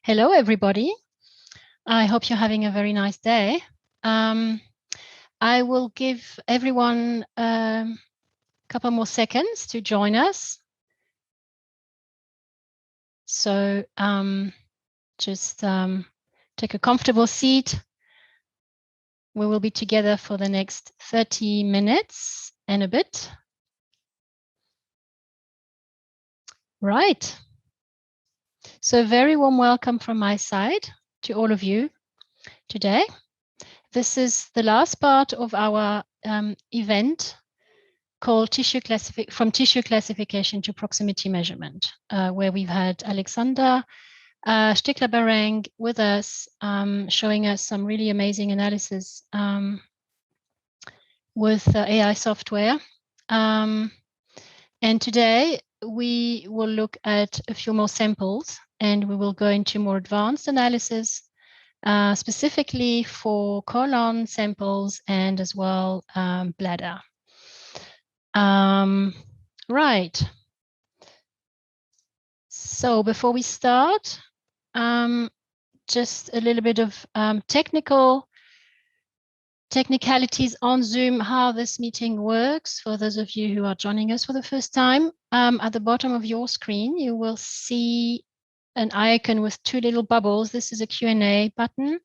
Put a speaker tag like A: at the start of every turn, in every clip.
A: Hello, everybody. I hope you're having a very nice day. I will give everyone a couple more seconds to join us. So just take a comfortable seat. We will be together for the next 30 minutes and a bit. Right. So a very warm welcome from my side to all of you today. This is the last part of our event called From Tissue Classification to Proximity Measurement, where we've had Alexander Stickler-Bareng with us, showing us some really amazing analysis with AI software. And today we will look at a few more samples, and we will go into more advanced analysis, specifically for colon samples and as well bladder. Right. So before we start, just a little bit of technicalities on Zoom, how this meeting works for those of you who are joining us for the first time. At the bottom of your screen, you will see an icon with two little bubbles. This is a Q&A button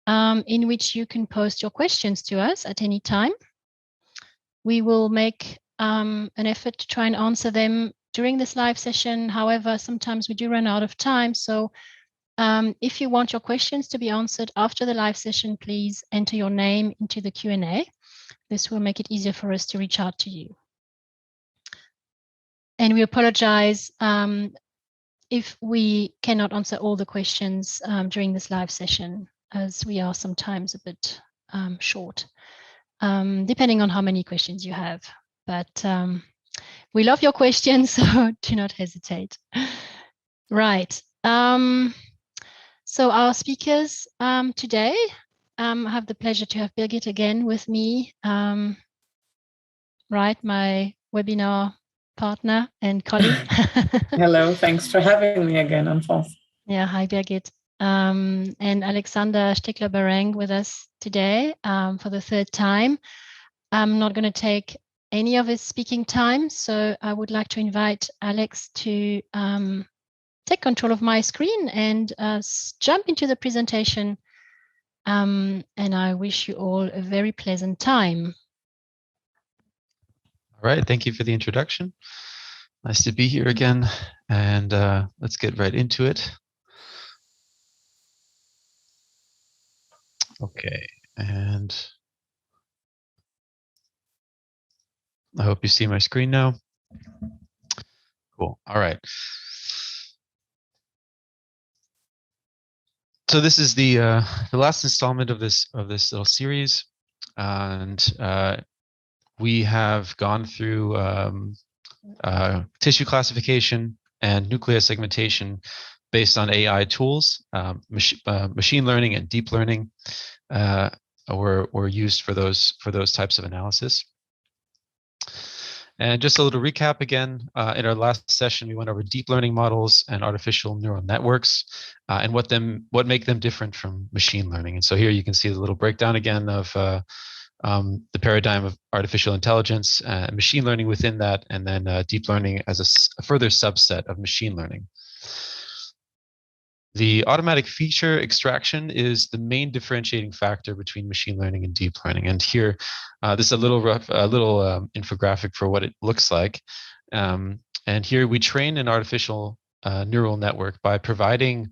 A: in which you can post your questions to us at any time. We will make an effort to try and answer them during this live session. However, sometimes we do run out of time. So if you want your questions to be answered after the live session, please enter your name into the Q&A. This will make it easier for us to reach out to you. And we apologize if we cannot answer all the questions during this live session, as we are sometimes a bit short, depending on how many questions you have. But we love your questions, so do not hesitate. Right. So our speakers today have the pleasure to have Birgit again with me, right, my webinar partner and colleague.
B: Hello, thanks for having me again, Alphonse.
A: Yeah, hi Birgit. And Alexander Stickler-Bareng with us today for the third time. I'm not going to take any of his speaking time, so I would like to invite Alex to take control of my screen and jump into the presentation. And I wish you all a very pleasant time.
C: All right, thank you for the introduction. Nice to be here again, and let's get right into it. Okay, and I hope you see my screen now. Cool. All right. So this is the last installment of this little series, and we have gone through tissue classification and nuclear segmentation based on AI tools. Machine learning and deep learning were used for those types of analysis. And just a little recap again, in our last session, we went over deep learning models and artificial neural networks and what make them different from machine learning. And so here you can see the little breakdown again of the paradigm of artificial intelligence, machine learning within that, and then deep learning as a further subset of machine learning. The automatic feature extraction is the main differentiating factor between machine learning and deep learning. And here, this is a little infographic for what it looks like. And here we train an artificial neural network by providing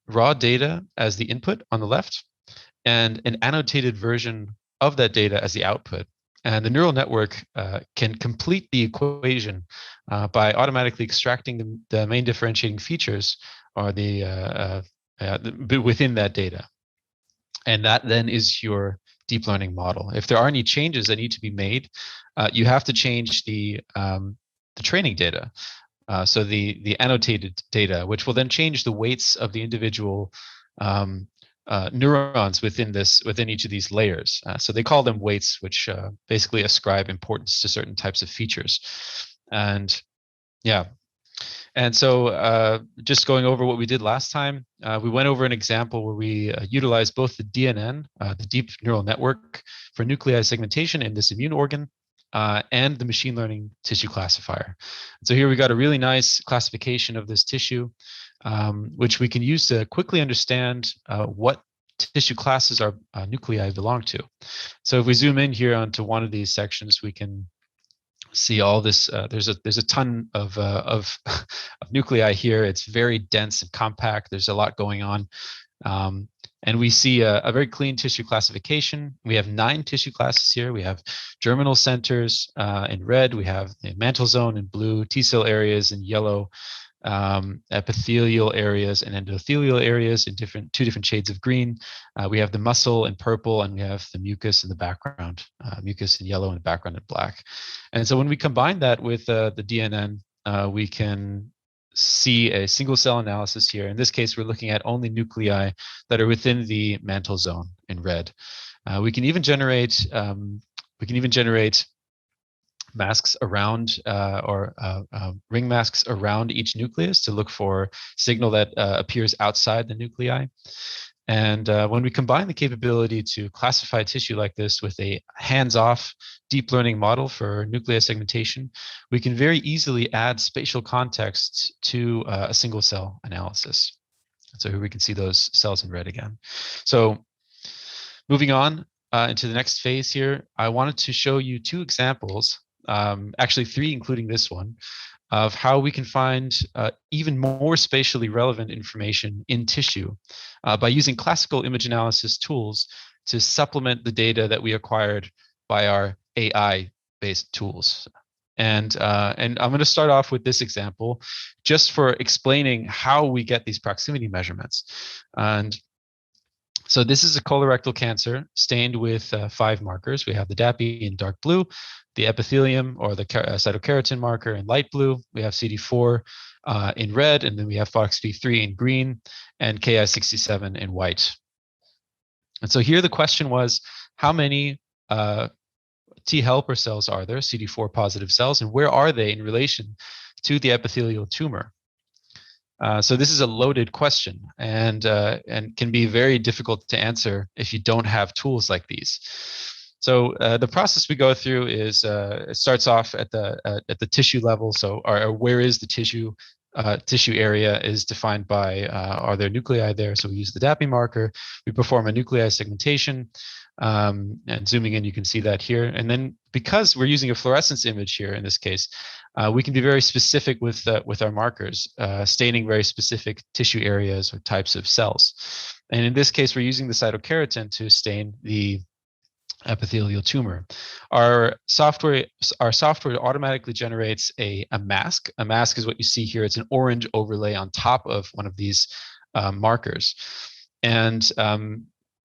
C: raw data as the input on the left and an annotated version of that data as the output. And the neural network can complete the equation by automatically extracting the main differentiating features or within that data. And that then is your deep learning model. If there are any changes that need to be made, you have to change the training data. So the annotated data, which will then change the weights of the individual neurons within each of these layers. So they call them weights, which basically ascribe importance to certain types of features. And yeah, And so just going over what we did last time, we went over an example where we utilized both the DNN, the deep neural network, for nuclei segmentation in this immune organ, and the machine learning tissue classifier. So here we got a really nice classification of this tissue, which we can use to quickly understand what tissue classes our nuclei belong to. So if we zoom in here onto one of these sections, we can see all this. There's a ton of nuclei here. It's very dense and compact. There's a lot going on. And we see a very clean tissue classification. We have 9 tissue classes here. We have germinal centers in red. We have the mantle zone in blue, T cell areas in yellow, epithelial areas and endothelial areas in two different shades of green. We have the muscle in purple, and we have the mucus in the background, mucus in yellow and the background in black. And so when we combine that with the DNN, we can see a single cell analysis here. In this case, we're looking at only nuclei that are within the mantle zone in red. We can even generate masks around ring masks around each nucleus to look for signal that appears outside the nuclei. And when we combine the capability to classify tissue like this with a hands-off deep learning model for nucleus segmentation, we can very easily add spatial context to a single cell analysis. So here we can see those cells in red again. So moving on into the next phase here, I wanted to show you 2 examples, actually 3, including this one, of how we can find even more spatially relevant information in tissue by using classical image analysis tools to supplement the data that we acquired by our AI-based tools. And I'm going to start off with this example just for explaining how we get these proximity measurements. And so this is a colorectal cancer stained with 5 markers. We have the DAPI in dark blue, the epithelium or the cytokeratin marker in light blue. We have CD4 in red, and then we have FOXP3 in green and Ki67 in white. And so here the question was, how many T helper cells are there, CD4 positive cells, and where are they in relation to the epithelial tumor? So this is a loaded question, and can be very difficult to answer if you don't have tools like these. So the process we go through is it starts off at the tissue level. So where is the tissue? Tissue area is defined by are there nuclei there? So we use the DAPI marker. We perform a nuclei segmentation. And zooming in, you can see that here. And then because we're using a fluorescence image here in this case, we can be very specific with our markers, staining very specific tissue areas or types of cells. And in this case, we're using the cytokeratin to stain the epithelial tumor. Our software automatically generates a mask. A mask is what you see here. It's an orange overlay on top of one of these markers. And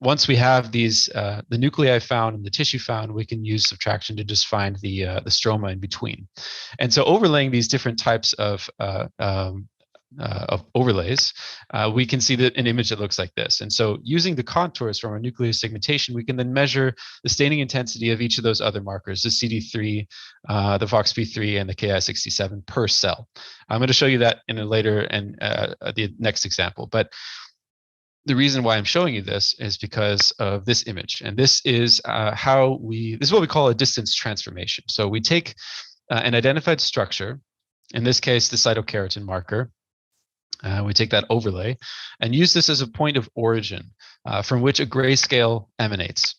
C: once we have these, the nuclei found and the tissue found, we can use subtraction to just find the stroma in between. And so overlaying these different types of overlays, we can see an image that looks like this. And so using the contours from our nucleus segmentation, we can then measure the staining intensity of each of those other markers, the CD3, the FOXP3, and the Ki67 per cell. I'm going to show you that in a later and the next example. But the reason why I'm showing you this is because of this image. And this is this is what we call a distance transformation. So we take an identified structure, in this case, the cytokeratin marker. We take that overlay and use this as a point of origin from which a grayscale emanates.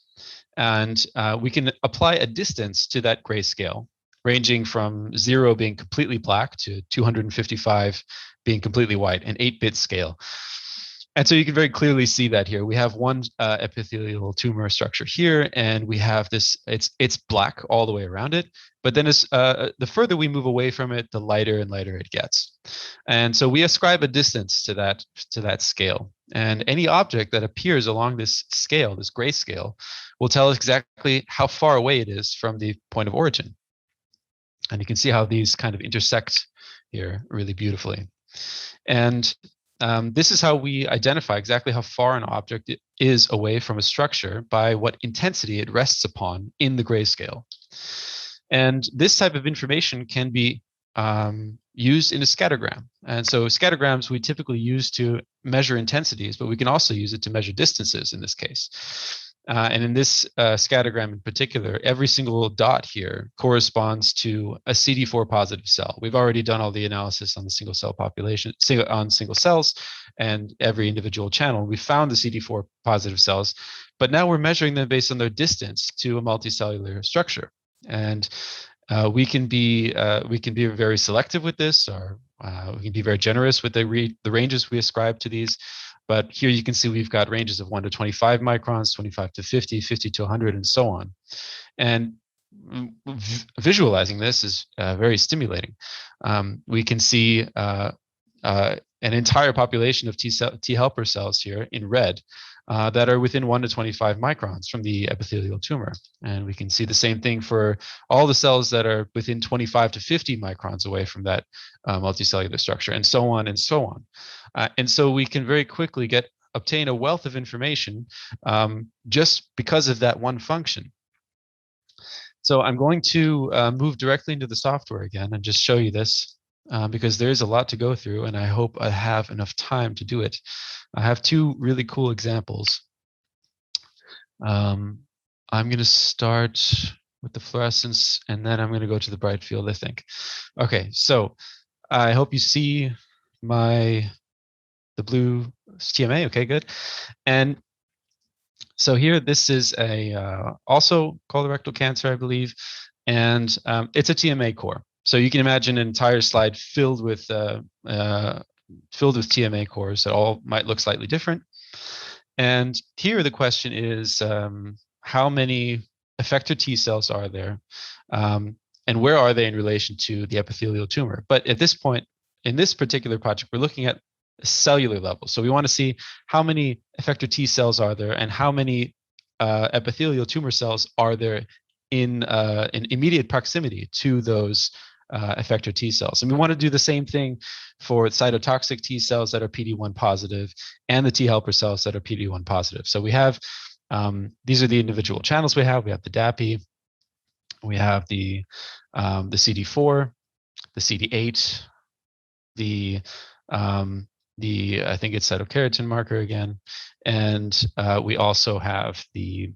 C: And we can apply a distance to that grayscale, ranging from 0 being completely black to 255 being completely white, an 8-bit scale. And so you can very clearly see that here. We have one epithelial tumor structure here, and we have this, it's black all the way around it. But then the further we move away from it, the lighter and lighter it gets. And so we ascribe a distance to that scale. And any object that appears along this scale, this gray scale, will tell us exactly how far away it is from the point of origin. And you can see how these kind of intersect here really beautifully. And this is how we identify exactly how far an object is away from a structure by what intensity it rests upon in the grayscale. And this type of information can be used in a scattergram. And so scattergrams we typically use to measure intensities, but we can also use it to measure distances in this case. And in this scattergram in particular, every single dot here corresponds to a CD4 positive cell. We've already done all the analysis on the single cell population, on single cells and every individual channel. We found the CD4 positive cells, but now we're measuring them based on their distance to a multicellular structure. And we can be very selective with this, or we can be very generous with the ranges we ascribe to these. But here you can see we've got ranges of 1 to 25 microns, 25 to 50, 50 to 100, and so on. And visualizing this is very stimulating. We can see an entire population of T helper cells here in red that are within 1 to 25 microns from the epithelial tumor. And we can see the same thing for all the cells that are within 25 to 50 microns away from that multicellular structure, and so on and so on. And so we can very quickly obtain a wealth of information just because of that one function. So I'm going to move directly into the software again and just show you this. Because there is a lot to go through, and I hope I have enough time to do it. I have two really cool examples. I'm going to start with the fluorescence, and then I'm going to go to the bright field, I think. Okay, so I hope you see the blue TMA. Okay, good. And so here, this is also colorectal cancer, I believe, and it's a TMA core. So you can imagine an entire slide filled with TMA cores that all might look slightly different. And here the question is, how many effector T cells are there, and where are they in relation to the epithelial tumor? But at this point, in this particular project, we're looking at a cellular level. So we want to see how many effector T cells are there, and how many epithelial tumor cells are there in immediate proximity to those effector T cells. And we want to do the same thing for cytotoxic T cells that are PD-1 positive and the T helper cells that are PD-1 positive. So we have, these are the individual channels we have. We have the DAPI, we have the CD4, the CD8, I think it's cytokeratin marker again, and we also have the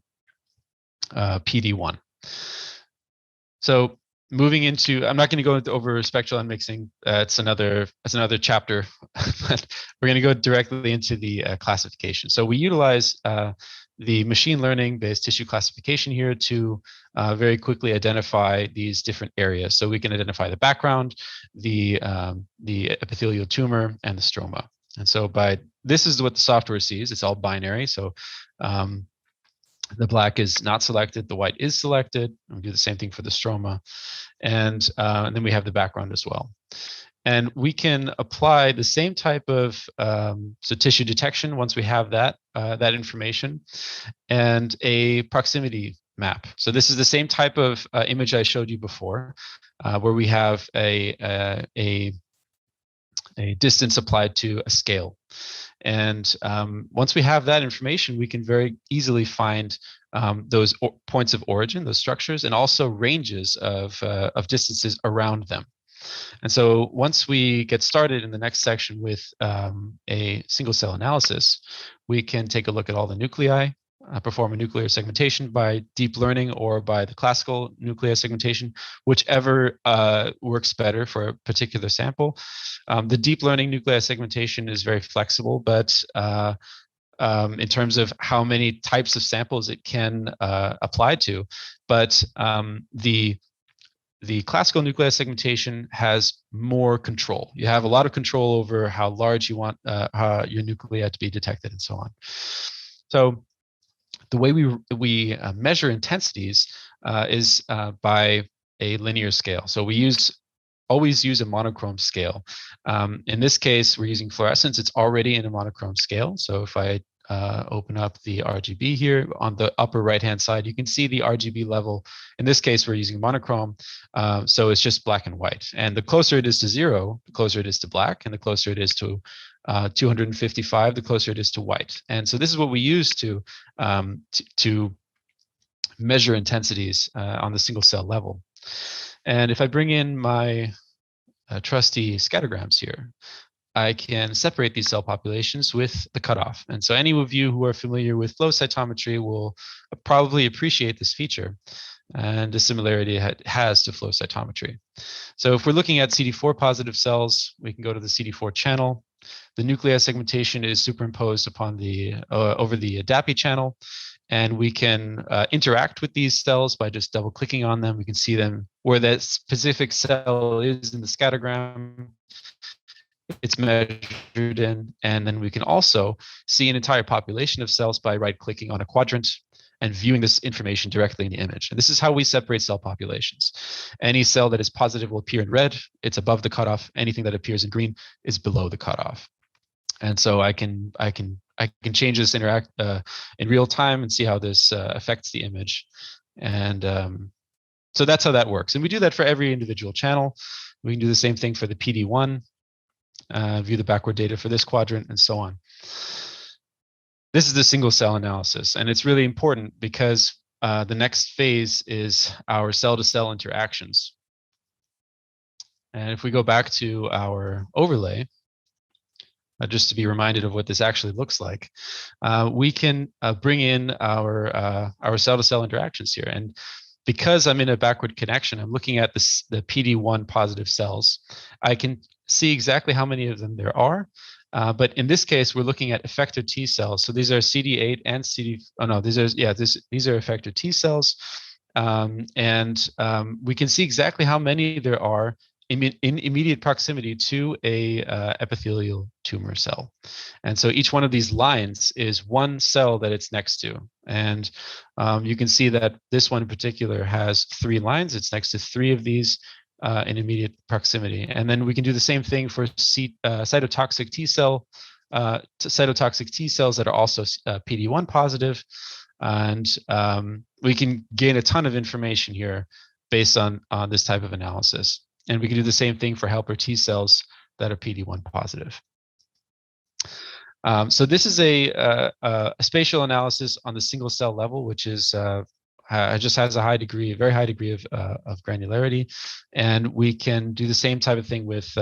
C: PD-1. So moving into, I'm not going to go over spectral unmixing. It's another chapter, but we're going to go directly into the classification. So we utilize the machine learning based tissue classification here to very quickly identify these different areas. So we can identify the background, the epithelial tumor, and the stroma. And so this is what the software sees. It's all binary. So the black is not selected, the white is selected. We do the same thing for the stroma. And then we have the background as well. And we can apply the same type of tissue detection once we have that information, and a proximity map. So this is the same type of image I showed you before, where we have a distance applied to a scale. And once we have that information, we can very easily find those points of origin, those structures, and also ranges of distances around them. And so once we get started in the next section with a single cell analysis, we can take a look at all the nuclei, perform a nuclear segmentation by deep learning or by the classical nuclear segmentation, whichever works better for a particular sample. The deep learning nuclear segmentation is very flexible, but in terms of how many types of samples it can apply to. But the classical nuclear segmentation has more control. You have a lot of control over how large you want your nuclei to be detected, and so on. So the way we measure intensities is by a linear scale. So we always use a monochrome scale. In this case, we're using fluorescence. It's already in a monochrome scale. So if I open up the RGB here on the upper right-hand side, you can see the RGB level. In this case, we're using monochrome. So it's just black and white. And the closer it is to 0, the closer it is to black. And the closer it is to 255, the closer it is to white. And so this is what we use to measure intensities on the single cell level. And if I bring in my trusty scattergrams here, I can separate these cell populations with the cutoff. And so any of you who are familiar with flow cytometry will probably appreciate this feature and the similarity it has to flow cytometry. So if we're looking at CD4 positive cells, we can go to the CD4 channel. The nuclei segmentation is superimposed upon the over the DAPI channel, and we can interact with these cells by just double clicking on them. We can see them where that specific cell is in the scattergram. It's measured in, and then we can also see an entire population of cells by right-clicking on a quadrant and viewing this information directly in the image. And this is how we separate cell populations. Any cell that is positive will appear in red. It's above the cutoff. Anything that appears in green is below the cutoff. And so I can change this in real time and see how this affects the image. And so that's how that works. And we do that for every individual channel. We can do the same thing for the PD1. View the backward data for this quadrant, and so on. This is the single cell analysis, and it's really important because the next phase is our cell-to-cell interactions. And if we go back to our overlay, just to be reminded of what this actually looks like, we can bring in our cell-to-cell interactions here. And because I'm in a backward connection, I'm looking at the PD1 positive cells. I can see exactly how many of them there are. But in this case, we're looking at effector T cells. So these are CD8 and these are effector T cells. We can see exactly how many there are in immediate proximity to a epithelial tumor cell. And so each one of these lines is one cell that it's next to. And you can see that this one in particular has 3 lines. It's next to 3 of these in immediate proximity. And then we can do the same thing for cytotoxic T cells that are also PD1 positive. And we can gain a ton of information here based on this type of analysis. And we can do the same thing for helper T cells that are PD1 positive. So this is a spatial analysis on the single cell level, which is just has a very high degree of granularity, and we can do the same type of thing with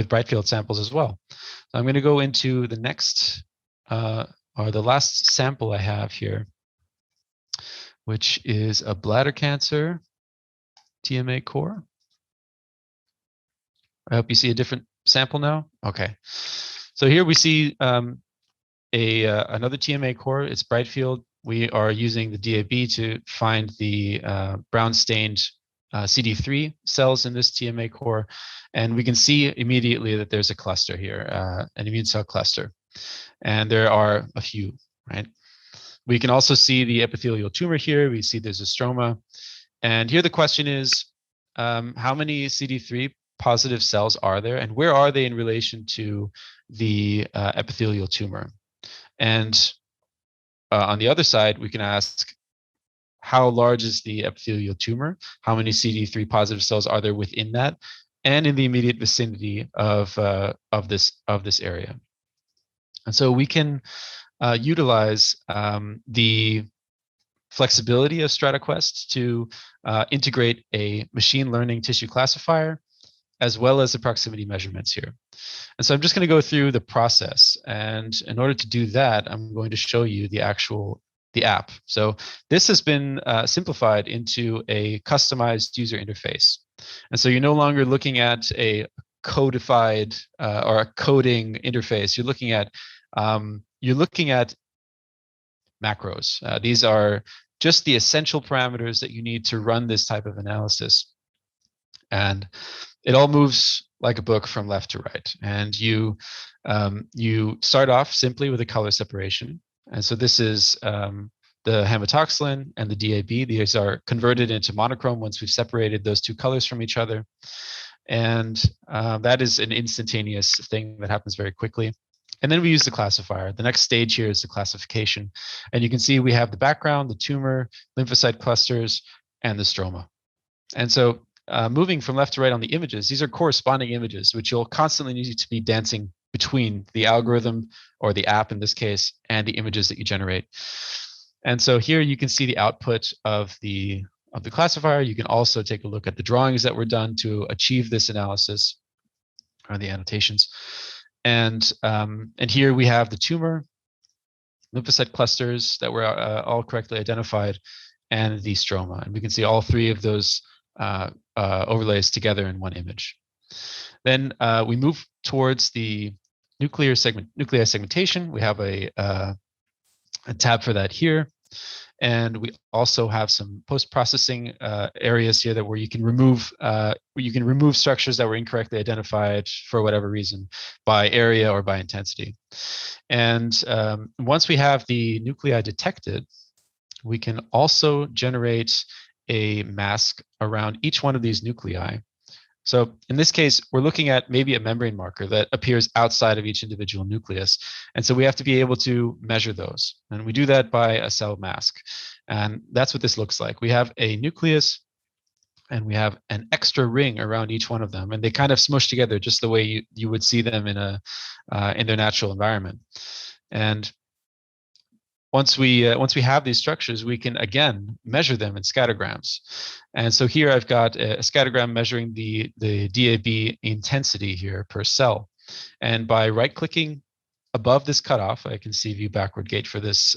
C: bright field samples as well. So I'm going to go into the next or the last sample I have here, which is a bladder cancer TMA core. I hope you see a different sample now. Okay, so here we see another TMA core. It's bright field. We are using the DAB to find the brown stained CD3 cells in this TMA core, and we can see immediately that there's a cluster here, an immune cell cluster, and there are a few, right? We can also see the epithelial tumor here. We see there's a stroma, and here the question is, how many CD3 positive cells are there, and where are they in relation to the epithelial tumor? And on the other side, we can ask, how large is the epithelial tumor? How many CD3 positive cells are there within that, and in the immediate vicinity of this area? And so we can utilize the flexibility of StrataQuest to integrate a machine learning tissue classifier as well as the proximity measurements here. And so I'm just going to go through the process. And in order to do that, I'm going to show you the app. So this has been simplified into a customized user interface. And so you're no longer looking at a codified or a coding interface. You're looking at macros. These are just the essential parameters that you need to run this type of analysis. And it all moves like a book from left to right. And you start off simply with a color separation. And so this is the hematoxylin and the DAB. These are converted into monochrome once we've separated those 2 colors from each other. And that is an instantaneous thing that happens very quickly. And then we use the classifier. The next stage here is the classification. And you can see we have the background, the tumor, lymphocyte clusters, and the stroma. And so moving from left to right on the images, these are corresponding images, which you'll constantly need to be dancing between the algorithm, or the app in this case, and the images that you generate. And so here you can see the output of the the classifier. You can also take a look at the drawings that were done to achieve this analysis, or the annotations. And here we have the tumor, lymphocyte clusters that were all correctly identified, and the stroma. And we can see all three of those overlays together in one image. Then we move towards the nuclei segmentation. We have a tab for that here. And we also have some post-processing areas here where you can remove structures that were incorrectly identified for whatever reason, by area or by intensity. And once we have the nuclei detected, we can also generate a mask around each one of these nuclei. So in this case, we're looking at maybe a membrane marker that appears outside of each individual nucleus. And so we have to be able to measure those. And we do that by a cell mask. And that's what this looks like. We have a nucleus, and we have an extra ring around each one of them. And they kind of smush together just the way you would see them in their natural environment. And once we have these structures, we can again measure them in scattergrams. And so here I've got a scattergram measuring the DAB intensity here per cell. And by right-clicking above this cutoff, I can see view backward gate for this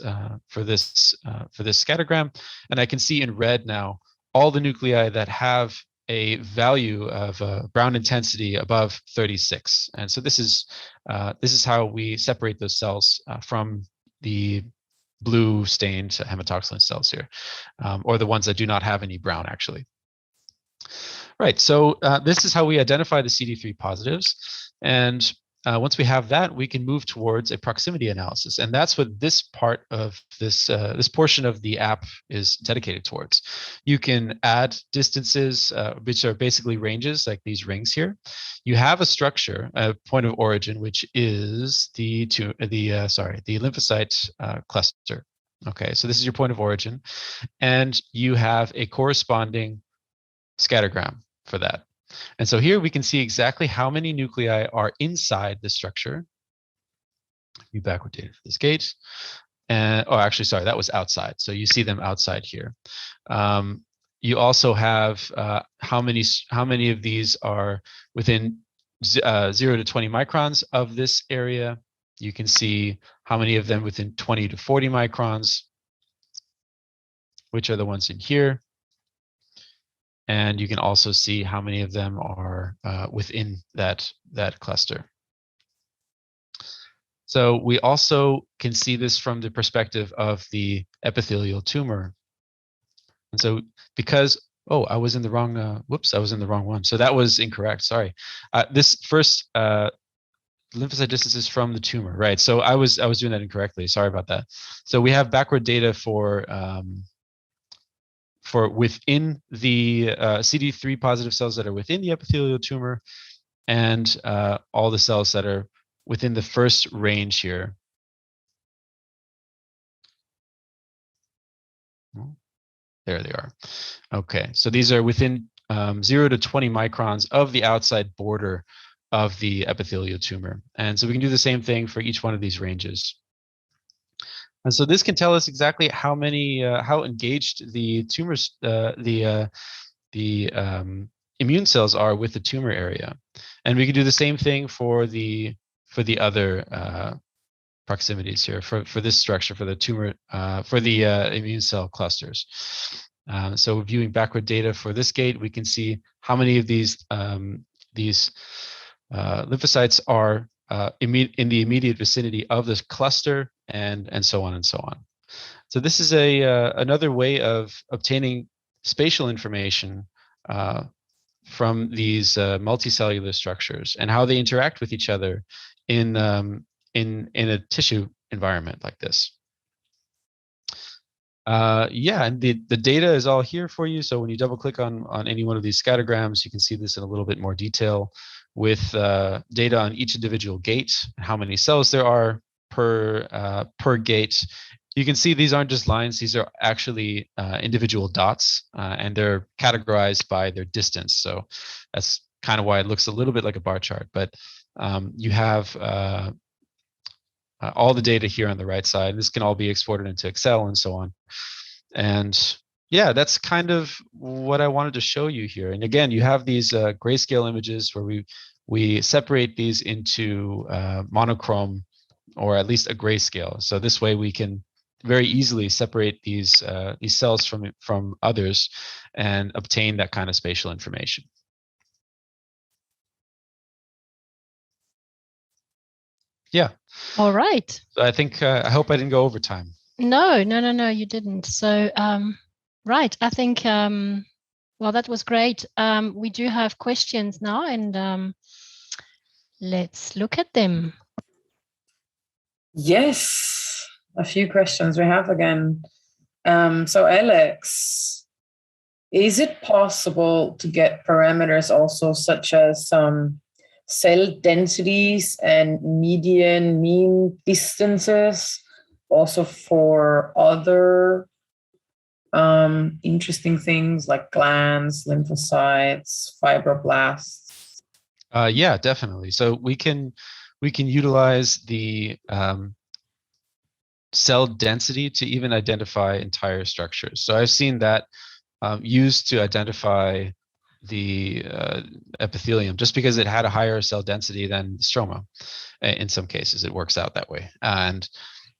C: scattergram, and I can see in red now all the nuclei that have a value of brown intensity above 36. And so this is how we separate those cells from the blue stained hematoxylin cells here, or the ones that do not have any brown actually. Right, so this is how we identify the CD3 positives. And once we have that, we can move towards a proximity analysis. And that's what this part of this portion of the app is dedicated towards. You can add distances, which are basically ranges, like these rings here. You have a structure, a point of origin, which is the lymphocyte cluster. Okay, so this is your point of origin. And you have a corresponding scattergram for that. And so here we can see exactly how many nuclei are inside the structure. View backward data for this gate. And, oh, actually, sorry, that was outside. So you see them outside here. You also have how many of these are within 0 to 20 microns of this area. You can see how many of them within 20 to 40 microns, which are the ones in here. And you can also see how many of them are within that cluster. So we also can see this from the perspective of the epithelial tumor. And so because, oh, I was in the wrong, whoops, I was in the wrong one. So that was incorrect, sorry. This first lymphocyte distance is from the tumor, right? So I was doing that incorrectly, sorry about that. So we have backward data for within the CD3 positive cells that are within the epithelial tumor, and all the cells that are within the first range here. There they are. Okay, so these are within 0 to 20 microns of the outside border of the epithelial tumor. And so we can do the same thing for each one of these ranges. And so this can tell us exactly how many, how engaged the tumors, the immune cells are with the tumor area. And we can do the same thing for the other proximities here, for this structure, for the tumor, for the immune cell clusters. So viewing backward data for this gate, we can see how many of these lymphocytes are in the immediate vicinity of this cluster, and so on and so on. So this is another way of obtaining spatial information from these multicellular structures and how they interact with each other in a tissue environment like this. Yeah, and the data is all here for you. So when you double click on any one of these scattergrams, you can see this in a little bit more detail with data on each individual gate, how many cells there are per gate. You can see these aren't just lines, these are actually individual dots, and they're categorized by their distance. So that's kind of why it looks a little bit like a bar chart, but you have all the data here on the right side. This can all be exported into Excel and so on. And Yeah, that's kind of what I wanted to show you here. And again, you have these grayscale images where we separate these into monochrome, or at least a grayscale. So this way we can very easily separate these cells from others and obtain that kind of spatial information. Yeah.
A: All right.
C: So I think I hope I didn't go over time.
A: No, you didn't. So right, I think well, that was great. We do have questions now, and let's look at them.
B: Yes, a few questions we have again. So Alex, is it possible to get parameters also such as cell densities and median mean distances also for other interesting things like glands, lymphocytes, fibroblasts?
C: Yeah, definitely. So we can utilize the cell density to even identify entire structures. So I've seen that used to identify the epithelium just because it had a higher cell density than the stroma. In some cases, it works out that way, and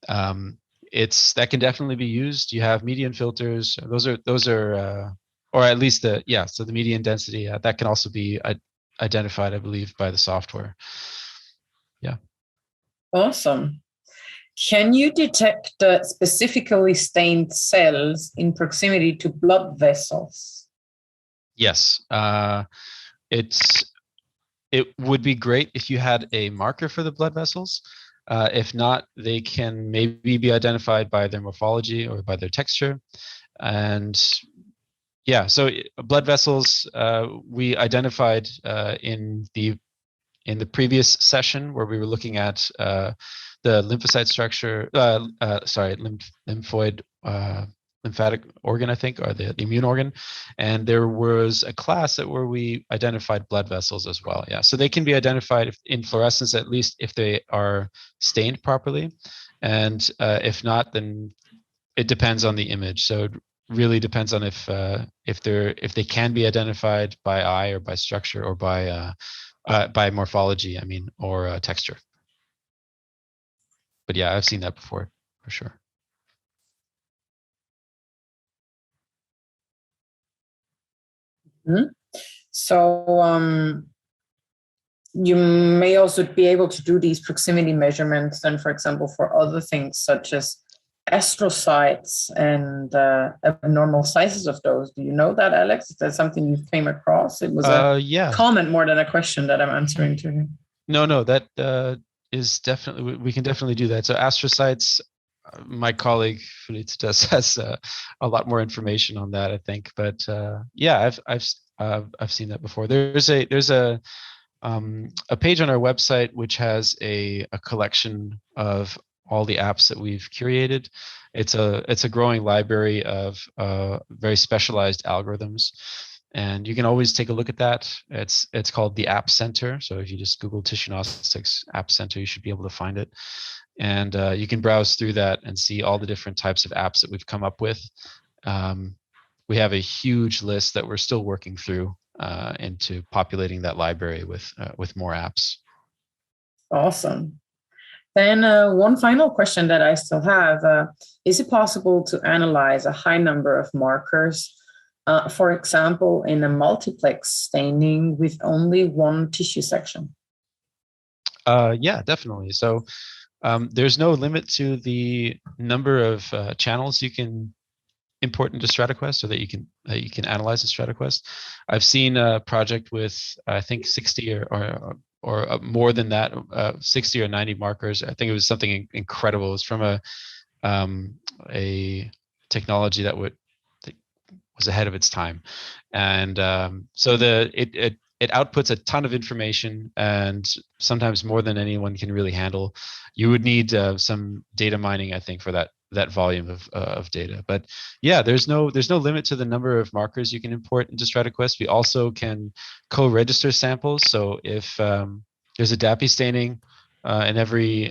C: that can definitely be used. You have median filters; those are, or at least so the median density that can also be identified, I believe, by the software. Yeah.
B: Awesome. Can you detect specifically stained cells in proximity to blood vessels?
C: Yes. It would be great if you had a marker for the blood vessels. If not, they can maybe be identified by their morphology or by their texture. And yeah, so blood vessels we identified in the previous session where we were looking at the lymphocyte structure, lymphoid lymphatic organ, I think, or the immune organ. And there was a class where we identified blood vessels as well. Yeah, so they can be identified in fluorescence, at least if they are stained properly. And if not, then it depends on the image. So it really depends on if they can be identified by eye or by structure or by morphology, I mean, or texture. But yeah, I've seen that before for sure.
B: Mm-hmm. So you may also be able to do these proximity measurements then, for example, for other things such as astrocytes and abnormal sizes of those. Do you know that, Alex? Is that something you came across? It was a comment more than a question that I'm answering to.
C: No, that is definitely, we can definitely do that. So astrocytes, my colleague Felicitas has a lot more information on that, I think. But yeah, I've seen that before. There's a page on our website which has a collection of all the apps that we've curated. It's a growing library of very specialized algorithms, and you can always take a look at that. It's called the App Center. So if you just Google Tissue App Center, you should be able to find it. And you can browse through that and see all the different types of apps that we've come up with. We have a huge list that we're still working through into populating that library with more apps.
B: Awesome. Then one final question that I still have, is it possible to analyze a high number of markers, for example, in a multiplex staining with only one tissue section?
C: Yeah, definitely. So there's no limit to the number of channels you can import into StrataQuest, or that you can analyze in StrataQuest. I've seen a project with I think 60 or more than that, 60 or 90 markers. I think it was something incredible. It was from a technology that was ahead of its time, and so it outputs a ton of information, and sometimes more than anyone can really handle. You would need some data mining, I think, for that volume of data. But yeah, there's no limit to the number of markers you can import into StrataQuest. We also can co-register samples. So if there's a DAPI staining in every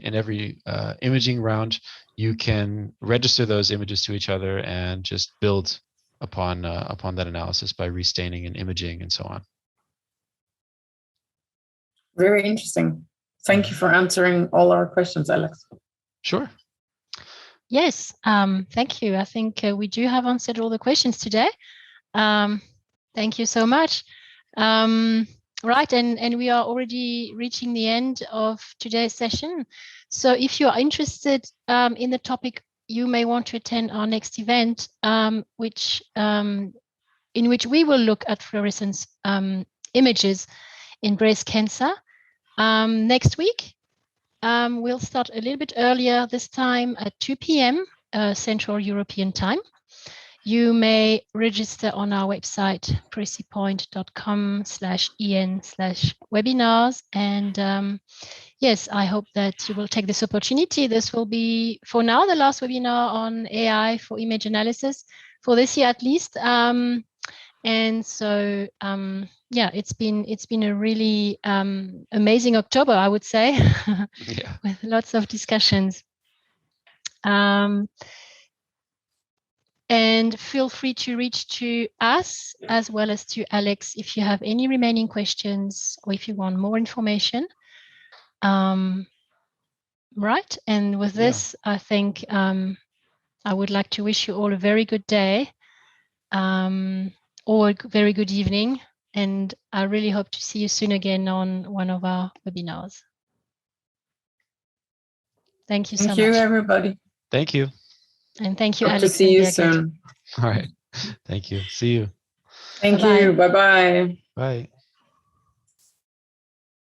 C: imaging round, you can register those images to each other and just build upon that analysis by restaining and imaging and so on.
B: Very interesting. Thank you for answering all our questions, Alex.
C: Sure.
A: Yes, thank you. I think we do have answered all the questions today. Thank you so much. Right, and we are already reaching the end of today's session. So if you are interested in the topic, you may want to attend our next event, in which we will look at fluorescence images in breast cancer. Next week, we'll start a little bit earlier this time at 2 p.m. Central European Time. You may register on our website, precipoint.com/en/webinars. And yes, I hope that you will take this opportunity. This will be, for now, the last webinar on AI for image analysis for this year at least. And so, yeah, it's been a really amazing October, I would say,
C: Yeah.
A: with lots of discussions. And feel free to reach to us as well as to Alex if you have any remaining questions or if you want more information. Right, and with this, I think I would like to wish you all a very good day. Or a very good evening, and I really hope to see you soon again on one of our webinars. Thank you so much.
B: Thank you, everybody.
C: Thank you.
A: And thank you,
B: Hope
A: Alex.
B: to see
A: and
B: you
A: Birgit.
B: soon.
C: All right. Thank you. See you.
B: Thank
A: Bye-bye.
B: you. Bye-bye.
C: Bye.